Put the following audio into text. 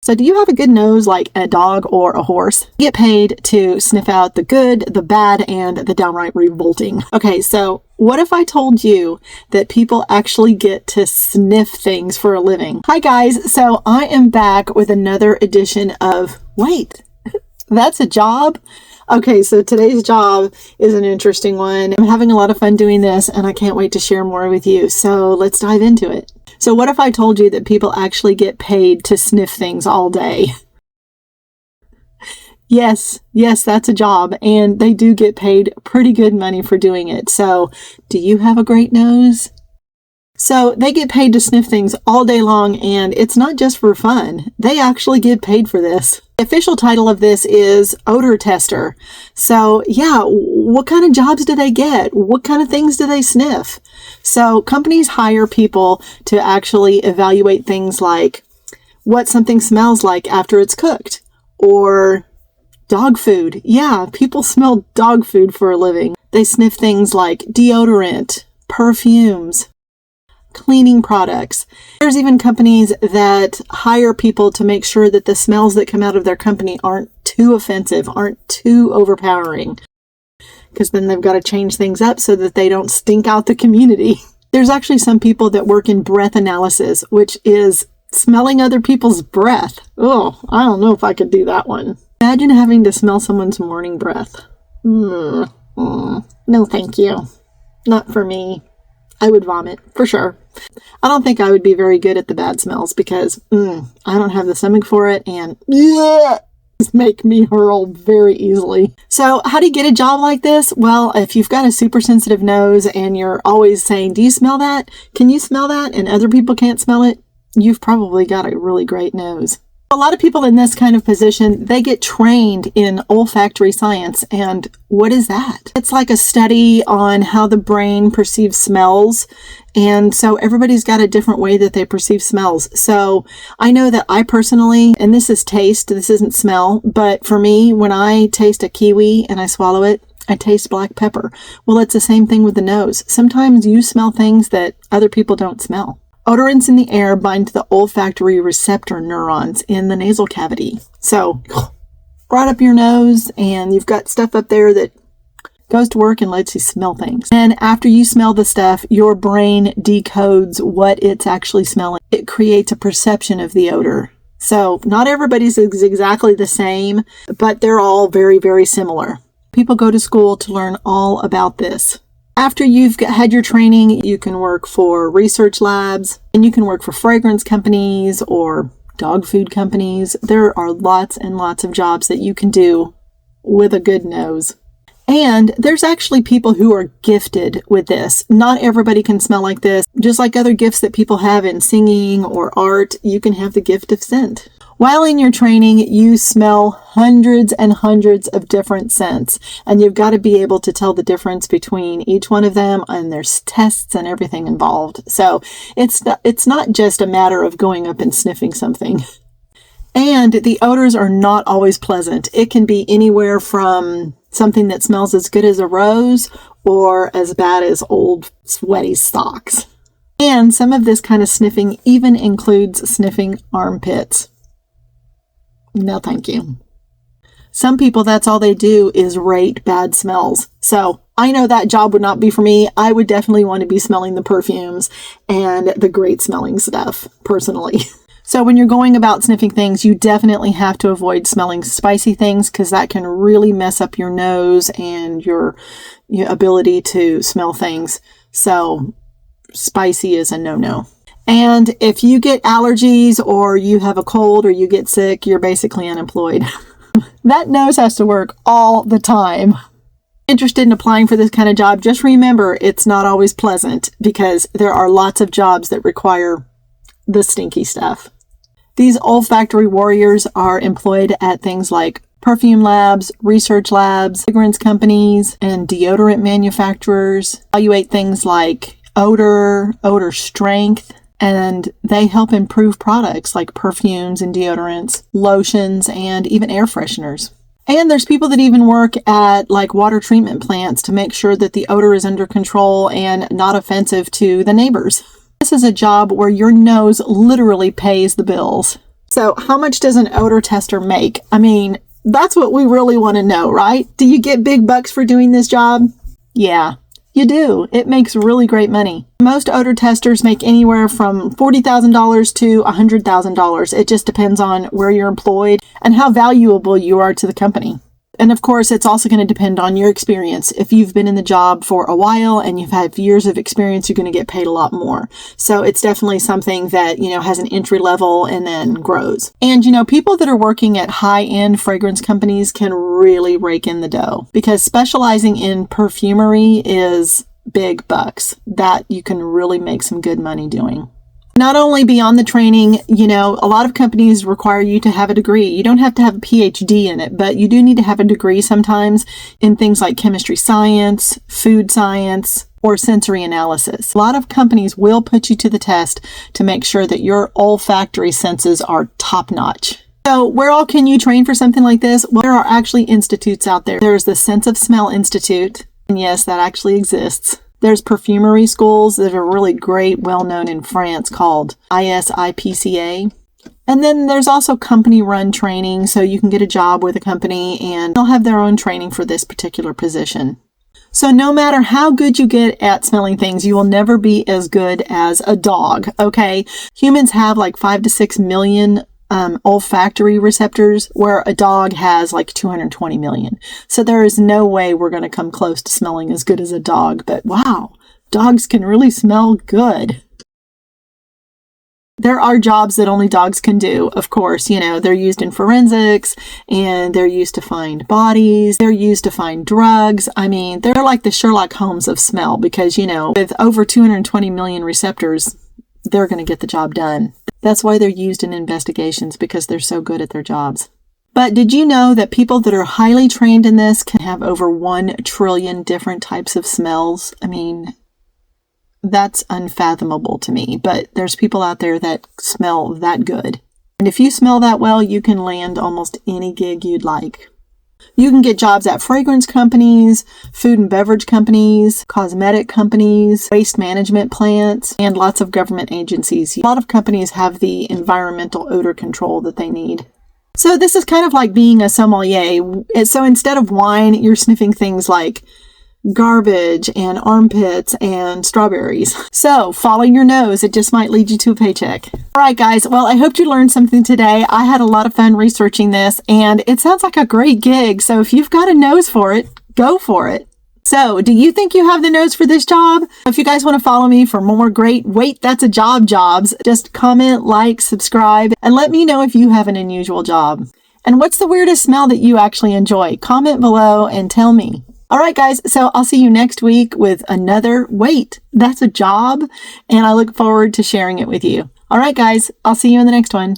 So do you have a good nose like a dog or a horse? You get paid to sniff out the good, the bad, and the downright revolting. Okay, so what if I told you that people actually get to sniff things for a living? Hi guys, so I am back with another edition of, wait, that's a job? Okay, so today's job is an interesting one. I'm having a lot of fun doing this and I can't wait to share more with you. So let's dive into it. So what if I told you that people actually get paid to sniff things all day? Yes, that's a job, and they do get paid pretty good money for doing it. So do you have a great nose? So they get paid to sniff things all day long, and it's not just for fun. They actually get paid for this. The official title of this is odor tester. So yeah, what kind of jobs do they get? What kind of things do they sniff? So companies hire people to actually evaluate things like what something smells like after it's cooked, or dog food. Yeah, people smell dog food for a living. They sniff things like deodorant, perfumes, cleaning products. There's even companies that hire people to make sure that the smells that come out of their company aren't too offensive, aren't too overpowering, because then they've got to change things up so that they don't stink out the community. There's actually some people that work in breath analysis, which is smelling other people's breath. Oh, I don't know if I could do that one. Imagine having to smell someone's morning breath. No, thank you. Not for me. I would vomit, for sure. I don't think I would be very good at the bad smells because I don't have the stomach for it, and make me hurl very easily. So how do you get a job like this? Well, if you've got a super sensitive nose and you're always saying, do you smell that? Can you smell that? And other people can't smell it, you've probably got a really great nose. A lot of people in this kind of position, they get trained in olfactory science. And what is that? It's like a study on how the brain perceives smells. And so everybody's got a different way that they perceive smells. So I know that I personally, and this is taste, this isn't smell, but for me, when I taste a kiwi and I swallow it, I taste black pepper. Well, it's the same thing with the nose. Sometimes you smell things that other people don't smell. Odorants in the air bind to the olfactory receptor neurons in the nasal cavity. So, right up your nose, and you've got stuff up there that goes to work and lets you smell things. And after you smell the stuff, your brain decodes what it's actually smelling. It creates a perception of the odor. So, not everybody's exactly the same, but they're all very, very similar. People go to school to learn all about this. After you've had your training, you can work for research labs, and you can work for fragrance companies or dog food companies. There are lots and lots of jobs that you can do with a good nose. And there's actually people who are gifted with this. Not everybody can smell like this. Just like other gifts that people have in singing or art, you can have the gift of scent. While in your training, you smell hundreds and hundreds of different scents, and you've got to be able to tell the difference between each one of them, and there's tests and everything involved. So it's not just a matter of going up and sniffing something. And the odors are not always pleasant. It can be anywhere from something that smells as good as a rose or as bad as old sweaty socks. And some of this kind of sniffing even includes sniffing armpits. No, thank you. Some people, that's all they do is rate bad smells. So I know that job would not be for me. I would definitely want to be smelling the perfumes and the great smelling stuff, personally. So when you're going about sniffing things, you definitely have to avoid smelling spicy things because that can really mess up your nose and your ability to smell things. So spicy is a no-no. And if you get allergies or you have a cold or you get sick, you're basically unemployed. That nose has to work all the time. Interested in applying for this kind of job, just remember it's not always pleasant because there are lots of jobs that require the stinky stuff. These olfactory warriors are employed at things like perfume labs, research labs, fragrance companies, and deodorant manufacturers. Evaluate things like odor strength, and they help improve products like perfumes and deodorants, lotions, and even air fresheners. And there's people that even work at like water treatment plants to make sure that the odor is under control and not offensive to the neighbors. This is a job where your nose literally pays the bills. So how much does an odor tester make? I mean, that's what we really want to know, right? Do you get big bucks for doing this job? Yeah, you do. It makes really great money. Most odor testers make anywhere from $40,000 to $100,000. It just depends on where you're employed and how valuable you are to the company. And of course, it's also going to depend on your experience. If you've been in the job for a while and you've had years of experience, you're going to get paid a lot more. So it's definitely something that, has an entry level and then grows. And, people that are working at high-end fragrance companies can really rake in the dough because specializing in perfumery is big bucks that you can really make some good money doing. Not only beyond the training, a lot of companies require you to have a degree. You don't have to have a PhD in it, but you do need to have a degree sometimes in things like chemistry science, food science, or sensory analysis. A lot of companies will put you to the test to make sure that your olfactory senses are top notch. So where all can you train for something like this? Well, there are actually institutes out there. There's the Sense of Smell Institute, and yes, that actually exists. There's perfumery schools that are really great, well-known in France called ISIPCA. And then there's also company-run training, so you can get a job with a company and they'll have their own training for this particular position. So no matter how good you get at smelling things, you will never be as good as a dog, okay? Humans have like 5 to 6 million olfactory receptors, where a dog has like 220 million. So there is no way we're going to come close to smelling as good as a dog. But wow, dogs can really smell good. There are jobs that only dogs can do, of course. They're used in forensics and they're used to find bodies. They're used to find drugs. I mean, they're like the Sherlock Holmes of smell because, with over 220 million receptors, they're going to get the job done. That's why they're used in investigations, because they're so good at their jobs. But did you know that people that are highly trained in this can have over 1 trillion different types of smells? I mean, that's unfathomable to me, but there's people out there that smell that good. And if you smell that well, you can land almost any gig you'd like. You can get jobs at fragrance companies, food and beverage companies, cosmetic companies, waste management plants, and lots of government agencies. A lot of companies have the environmental odor control that they need. So this is kind of like being a sommelier. So instead of wine, you're sniffing things like garbage and armpits and strawberries. So follow your nose. It just might lead you to a paycheck. All right, guys. Well, I hope you learned something today. I had a lot of fun researching this and it sounds like a great gig. So if you've got a nose for it, go for it. So do you think you have the nose for this job? If you guys want to follow me for more great Wait, That's a Job jobs, just comment, like, subscribe, and let me know if you have an unusual job. And what's the weirdest smell that you actually enjoy? Comment below and tell me. All right, guys, so I'll see you next week with another Wait, That's a Job, and I look forward to sharing it with you. All right, guys, I'll see you in the next one.